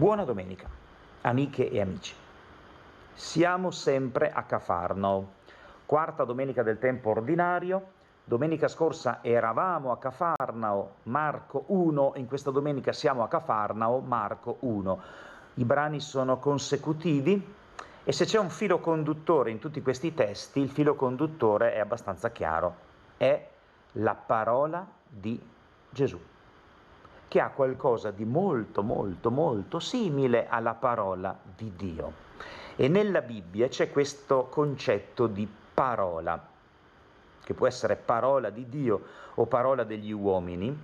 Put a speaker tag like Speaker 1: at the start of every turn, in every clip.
Speaker 1: Buona domenica, amiche e amici. Siamo sempre a Cafarnao, quarta domenica del tempo ordinario. Domenica scorsa eravamo a Cafarnao, Marco 1, in questa domenica siamo a Cafarnao, Marco 1. I brani sono consecutivi e se c'è un filo conduttore in tutti questi testi, il filo conduttore è abbastanza chiaro, è la parola di Gesù, che ha qualcosa di molto simile alla parola di Dio. E nella Bibbia c'è questo concetto di parola, che può essere parola di Dio o parola degli uomini,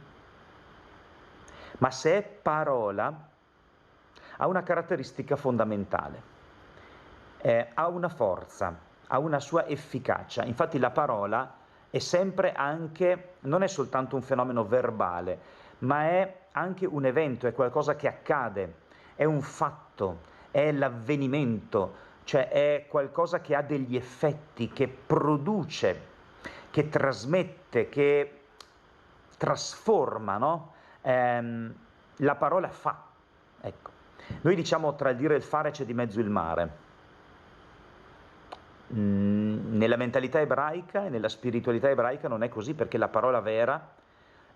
Speaker 1: ma se è parola ha una caratteristica fondamentale, ha una forza, ha una sua efficacia. Infatti la parola è sempre anche, non è soltanto un fenomeno verbale, ma è anche un evento, è qualcosa che accade, è un fatto, è l'avvenimento, cioè è qualcosa che ha degli effetti, che produce, che trasmette, che trasforma, no? La parola fa, ecco. Noi diciamo tra il dire e il fare c'è di mezzo il mare. Nella mentalità ebraica e nella spiritualità ebraica non è così, perché la parola vera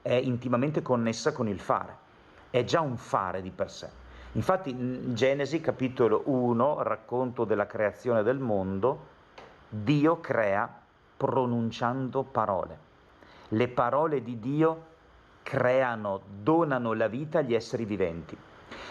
Speaker 1: è intimamente connessa con il fare, è già un fare di per sé. Infatti in Genesi capitolo 1, racconto della creazione del mondo, Dio crea pronunciando parole. Le parole di Dio creano, donano la vita agli esseri viventi.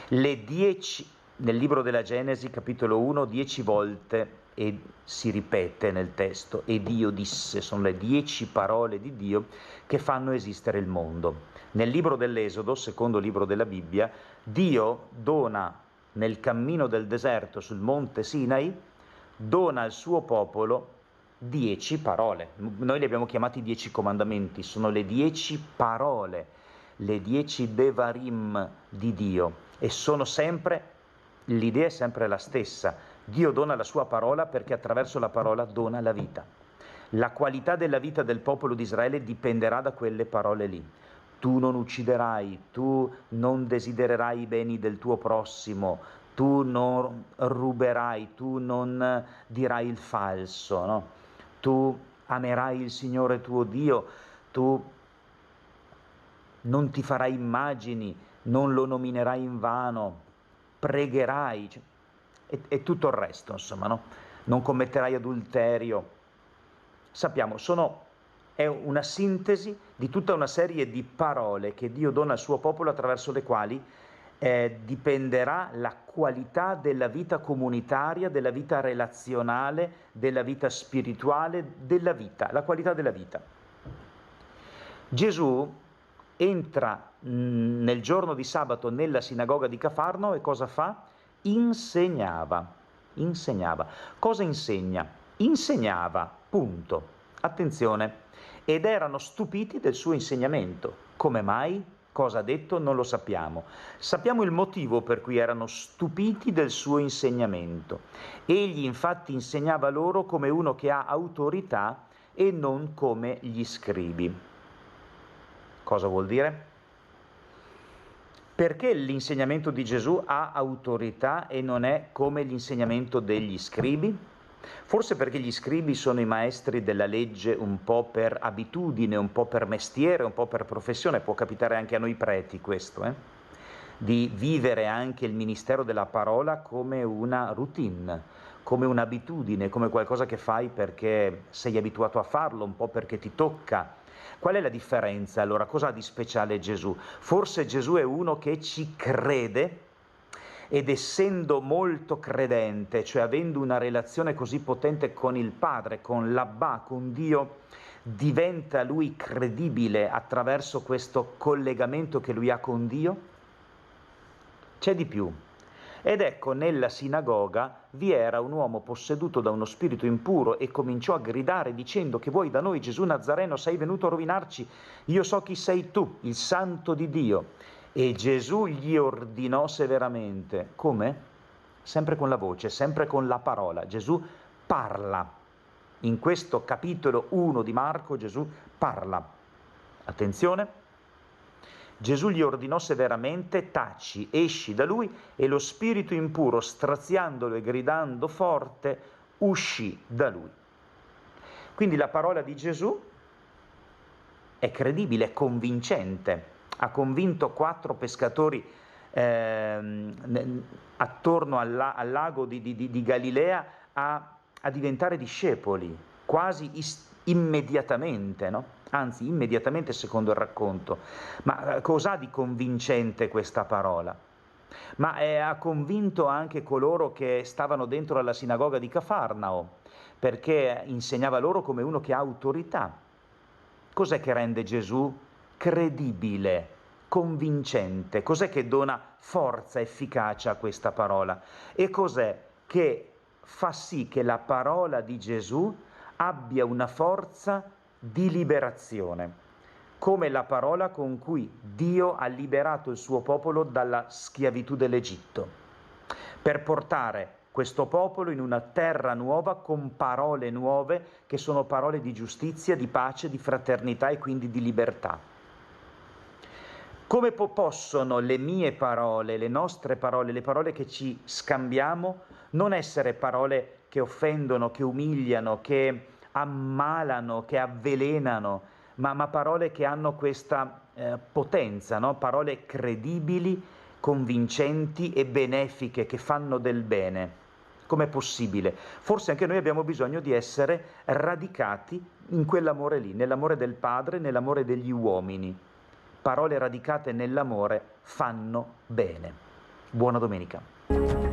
Speaker 1: Nel libro della Genesi, capitolo 1, 10 volte, e si ripete nel testo, e Dio disse, sono le 10 parole di Dio che fanno esistere il mondo. Nel libro dell'Esodo, secondo libro della Bibbia, Dio dona nel cammino del deserto sul monte Sinai, dona al suo popolo 10 parole. Noi li abbiamo chiamati 10 comandamenti, sono le 10 parole, le 10 devarim di Dio, e sono sempre, l'idea è sempre la stessa. Dio dona la sua parola perché attraverso la parola dona la vita. La qualità della vita del popolo di Israele dipenderà da quelle parole lì. Tu non ucciderai, tu non desidererai i beni del tuo prossimo, tu non ruberai, tu non dirai il falso, no? Tu amerai il Signore tuo Dio, tu non ti farai immagini, non lo nominerai in vano, pregherai, e tutto il resto, insomma, no? Non commetterai adulterio. Sappiamo, è una sintesi di tutta una serie di parole che Dio dona al suo popolo, attraverso le quali dipenderà la qualità della vita comunitaria, della vita relazionale, della vita spirituale, della vita, la qualità della vita. Gesù entra nel giorno di sabato nella sinagoga di Cafarnao e cosa fa? Insegnava. Cosa insegna? Insegnava, punto. Attenzione. Ed erano stupiti del suo insegnamento. Come mai? Cosa ha detto? Non lo sappiamo. Sappiamo il motivo per cui erano stupiti del suo insegnamento. Egli infatti insegnava loro come uno che ha autorità e non come gli scribi. Cosa vuol dire? Perché l'insegnamento di Gesù ha autorità e non è come l'insegnamento degli scribi? Forse perché gli scribi sono i maestri della legge un po' per abitudine, un po' per mestiere, un po' per professione. Può capitare anche a noi preti questo, di vivere anche il ministero della parola come una routine, come un'abitudine, come qualcosa che fai perché sei abituato a farlo, un po' perché ti tocca. Qual è la differenza allora? Cosa ha di speciale Gesù? Forse Gesù è uno che ci crede, ed essendo molto credente, cioè avendo una relazione così potente con il Padre, con l'Abba, con Dio, diventa lui credibile attraverso questo collegamento che lui ha con Dio? C'è di più. Ed ecco, nella sinagoga vi era un uomo posseduto da uno spirito impuro e cominciò a gridare dicendo: che vuoi da noi, Gesù Nazareno? Sei venuto a rovinarci? Io so chi sei tu, il Santo di Dio. E Gesù gli ordinò severamente. Come? Sempre con la voce, sempre con la parola. Gesù parla. In questo capitolo 1 di Marco Gesù parla. Attenzione. Gesù gli ordinò severamente: taci, esci da lui, e lo spirito impuro, straziandolo e gridando forte, uscì da lui. Quindi la parola di Gesù è credibile, è convincente. Ha convinto 4 pescatori attorno al lago di Galilea a diventare discepoli, quasi immediatamente, no? Anzi, immediatamente secondo il racconto. Ma cos'ha di convincente questa parola? Ma ha convinto anche coloro che stavano dentro alla sinagoga di Cafarnao, perché insegnava loro come uno che ha autorità. Cos'è che rende Gesù credibile, convincente? Cos'è che dona forza, efficacia a questa parola? E cos'è che fa sì che la parola di Gesù abbia una forza di liberazione, come la parola con cui Dio ha liberato il suo popolo dalla schiavitù dell'Egitto, per portare questo popolo in una terra nuova con parole nuove che sono parole di giustizia, di pace, di fraternità e quindi di libertà. Come possono le mie parole, le nostre parole, le parole che ci scambiamo, non essere parole che offendono, che umiliano, che ammalano, che avvelenano, ma parole che hanno questa potenza, no? Parole credibili, convincenti e benefiche, che fanno del bene. Com'è possibile? Forse anche noi abbiamo bisogno di essere radicati in quell'amore lì, nell'amore del Padre, nell'amore degli uomini. Parole radicate nell'amore fanno bene. Buona domenica.